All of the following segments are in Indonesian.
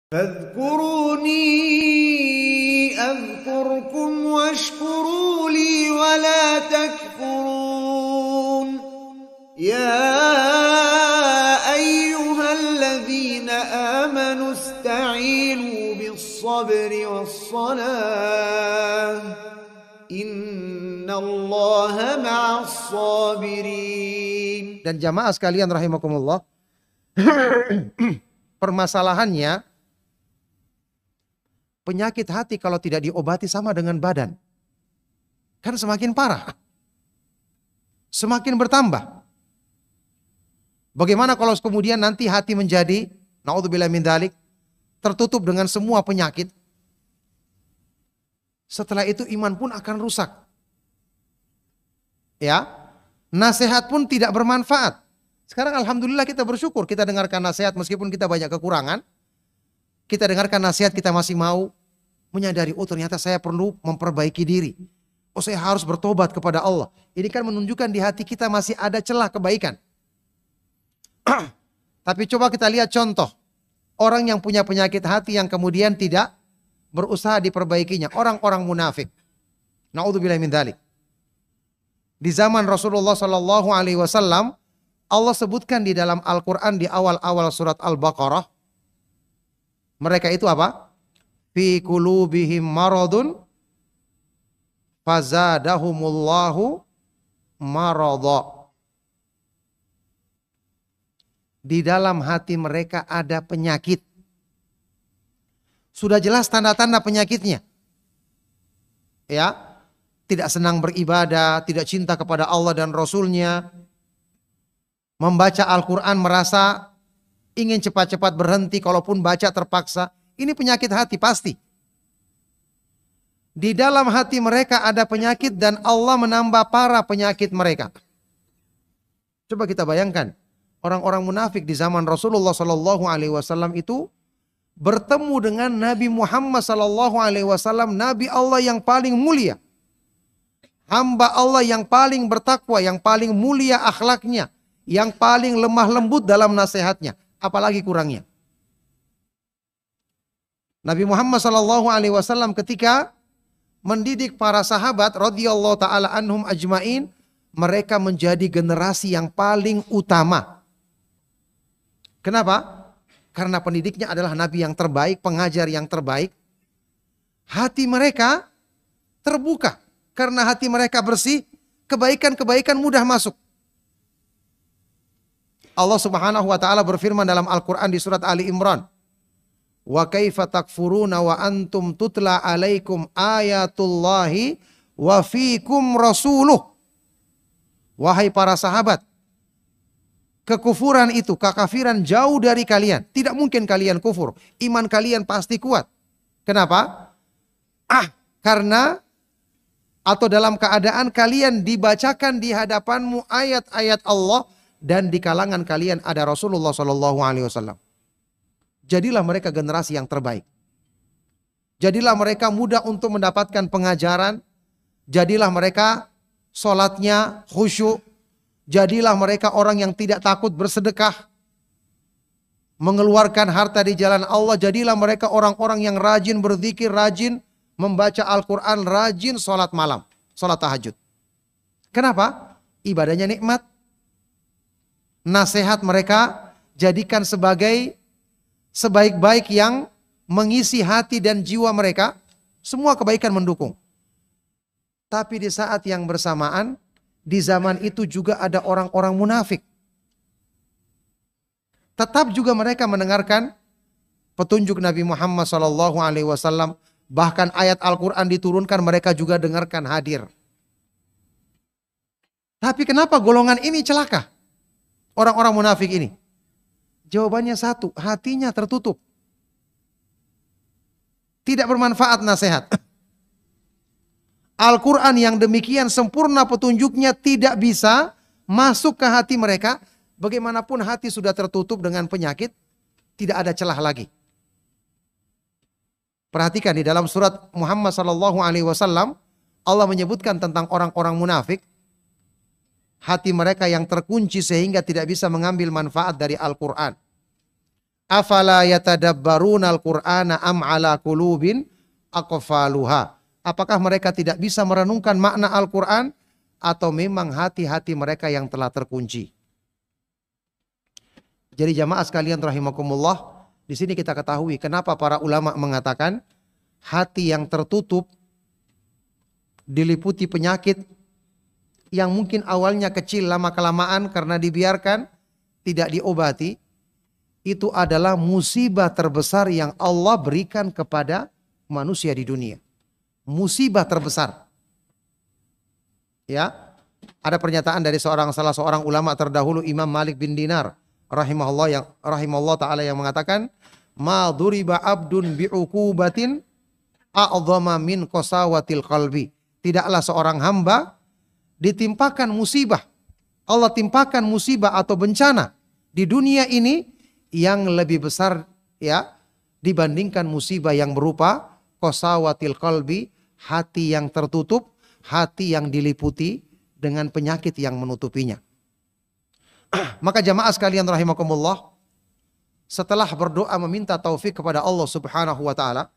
فاذكروني أذكركم واشكروا لي ولا تكفرون يا أيها الذين آمنوا استعينوا بالصبر والصلاة إن الله مع الصابرين. Dan jamaah sekalian rahimakumullah, permasalahannya penyakit hati kalau tidak diobati sama dengan badan, kan semakin parah, semakin bertambah. Bagaimana kalau kemudian nanti hati menjadi, naudzubillah min dzalik, tertutup dengan semua penyakit? Setelah itu iman pun akan rusak. Ya, nasihat pun tidak bermanfaat. Sekarang alhamdulillah kita bersyukur, kita dengarkan nasihat meskipun kita banyak kekurangan. Kita dengarkan nasihat, kita masih mau menyadari, oh ternyata saya perlu memperbaiki diri. Oh saya harus bertobat kepada Allah. Ini kan menunjukkan di hati kita masih ada celah kebaikan. Tapi coba kita lihat contoh orang yang punya penyakit hati yang kemudian tidak berusaha diperbaikinya. Orang-orang munafik. Naudzubillah min dzalik. Di zaman Rasulullah Sallallahu Alaihi Wasallam, Allah sebutkan di dalam Al-Quran di awal-awal surat Al-Baqarah, mereka itu apa? Fi qulubihim maradun fazadahumullahu maradha. Di dalam hati mereka ada penyakit. Sudah jelas tanda-tanda penyakitnya. Ya, tidak senang beribadah, tidak cinta kepada Allah dan Rasulnya. Membaca Al-Quran merasa ingin cepat-cepat berhenti, kalaupun baca terpaksa. Ini penyakit hati pasti. Di dalam hati mereka ada penyakit dan Allah menambah parah penyakit mereka. Coba kita bayangkan, orang-orang munafik di zaman Rasulullah Sallallahu Alaihi Wasallam itu bertemu dengan Nabi Muhammad Sallallahu Alaihi Wasallam, Nabi Allah yang paling mulia, hamba Allah yang paling bertakwa, yang paling mulia akhlaknya, yang paling lemah lembut dalam nasihatnya, apalagi kurangnya. Nabi Muhammad Sallallahu Alaihi Wasallam ketika mendidik para sahabat radhiyallahu taala anhum ajmain, mereka menjadi generasi yang paling utama. Kenapa? Karena pendidiknya adalah Nabi yang terbaik, pengajar yang terbaik. Hati mereka terbuka. Karena hati mereka bersih, kebaikan-kebaikan mudah masuk. Allah Subhanahu wa taala berfirman dalam Al-Qur'an di surat Ali Imran, "Wa kaifa takfuruna wa antum tutla alaikum ayatullahi wa fiikum rasuluh." Wahai para sahabat, kekufuran itu, kekafiran jauh dari kalian. Tidak mungkin kalian kufur. Iman kalian pasti kuat. Kenapa? Karena atau dalam keadaan kalian dibacakan di hadapanmu ayat-ayat Allah dan di kalangan kalian ada Rasulullah Sallallahu Alaihi Wasallam. Jadilah mereka generasi yang terbaik. Jadilah mereka mudah untuk mendapatkan pengajaran. Jadilah mereka sholatnya khusyuk. Jadilah mereka orang yang tidak takut bersedekah, mengeluarkan harta di jalan Allah. Jadilah mereka orang-orang yang rajin berzikir, rajin membaca Al-Quran, rajin sholat malam, sholat tahajud. Kenapa? Ibadahnya nikmat. Nasihat mereka jadikan sebagai sebaik-baik yang mengisi hati dan jiwa mereka. Semua kebaikan mendukung. Tapi di saat yang bersamaan, di zaman itu juga ada orang-orang munafik. Tetap juga mereka mendengarkan petunjuk Nabi Muhammad SAW. Bahkan ayat Al-Quran diturunkan, mereka juga dengarkan, hadir. Tapi kenapa golongan ini celaka? Orang-orang munafik ini. Jawabannya satu, hatinya tertutup. Tidak bermanfaat nasihat. Al-Quran yang demikian sempurna petunjuknya tidak bisa masuk ke hati mereka. Bagaimanapun hati sudah tertutup dengan penyakit, tidak ada celah lagi. Perhatikan di dalam surat Muhammad Sallallahu Alaihi Wasallam, Allah menyebutkan tentang orang-orang munafik. Hati mereka yang terkunci sehingga tidak bisa mengambil manfaat dari Al-Quran. Afala yatadabbarunal Qur'ana am ala qulubin aqfaluha. Apakah mereka tidak bisa merenungkan makna Al-Qur'an atau memang hati-hati mereka yang telah terkunci? Jadi jamaah sekalian rahimakumullah, di sini kita ketahui kenapa para ulama mengatakan hati yang tertutup diliputi penyakit yang mungkin awalnya kecil, lama-kelamaan karena dibiarkan tidak diobati, itu adalah musibah terbesar yang Allah berikan kepada manusia di dunia. Musibah terbesar. Ya, ada pernyataan dari salah seorang ulama terdahulu, Imam Malik bin Dinar rahimahullah taala, yang mengatakan, ma duriba abdun bi'uqubatin a'dhama min qasawatil qalbi. Tidaklah seorang hamba ditimpakan musibah, Allah timpakan musibah atau bencana di dunia ini yang lebih besar ya dibandingkan musibah yang berupa qasawatil qalbi, hati yang tertutup, hati yang diliputi dengan penyakit yang menutupinya. Maka jamaah sekalian rahimakumullah, setelah berdoa meminta taufik kepada Allah Subhanahu wa taala,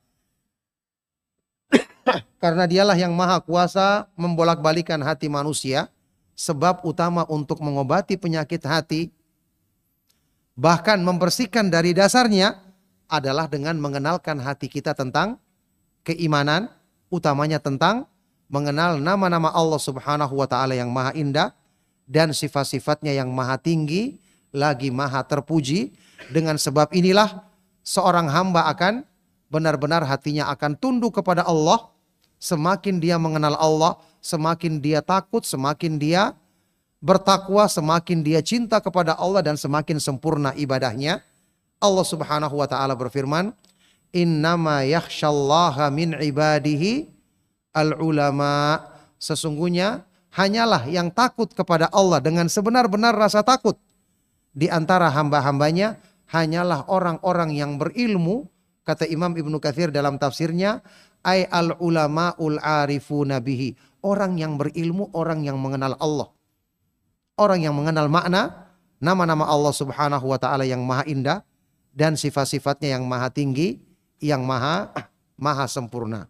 karena dialah yang maha kuasa membolak-balikan hati manusia, sebab utama untuk mengobati penyakit hati, bahkan membersihkan dari dasarnya, adalah dengan mengenalkan hati kita tentang keimanan, utamanya tentang mengenal nama-nama Allah Subhanahu wa taala yang maha indah dan sifat-sifatnya yang maha tinggi lagi maha terpuji. Dengan sebab inilah seorang hamba akan benar-benar hatinya akan tunduk kepada Allah. Semakin dia mengenal Allah, semakin dia takut, semakin dia bertakwa, semakin dia cinta kepada Allah dan semakin sempurna ibadahnya. Allah Subhanahu wa taala berfirman, "Innama yakhsyallaha min ibadihi al-ulama." Sesungguhnya hanyalah yang takut kepada Allah dengan sebenar-benar rasa takut di antara hamba-hambanya hanyalah orang-orang yang berilmu. Kata Imam Ibnu Katsir dalam tafsirnya, ay al-ulamaul arifuna bihi. Orang yang berilmu, orang yang mengenal Allah. Orang yang mengenal makna nama-nama Allah Subhanahu wa taala yang maha indah dan sifat-sifatnya yang maha tinggi, yang maha sempurna.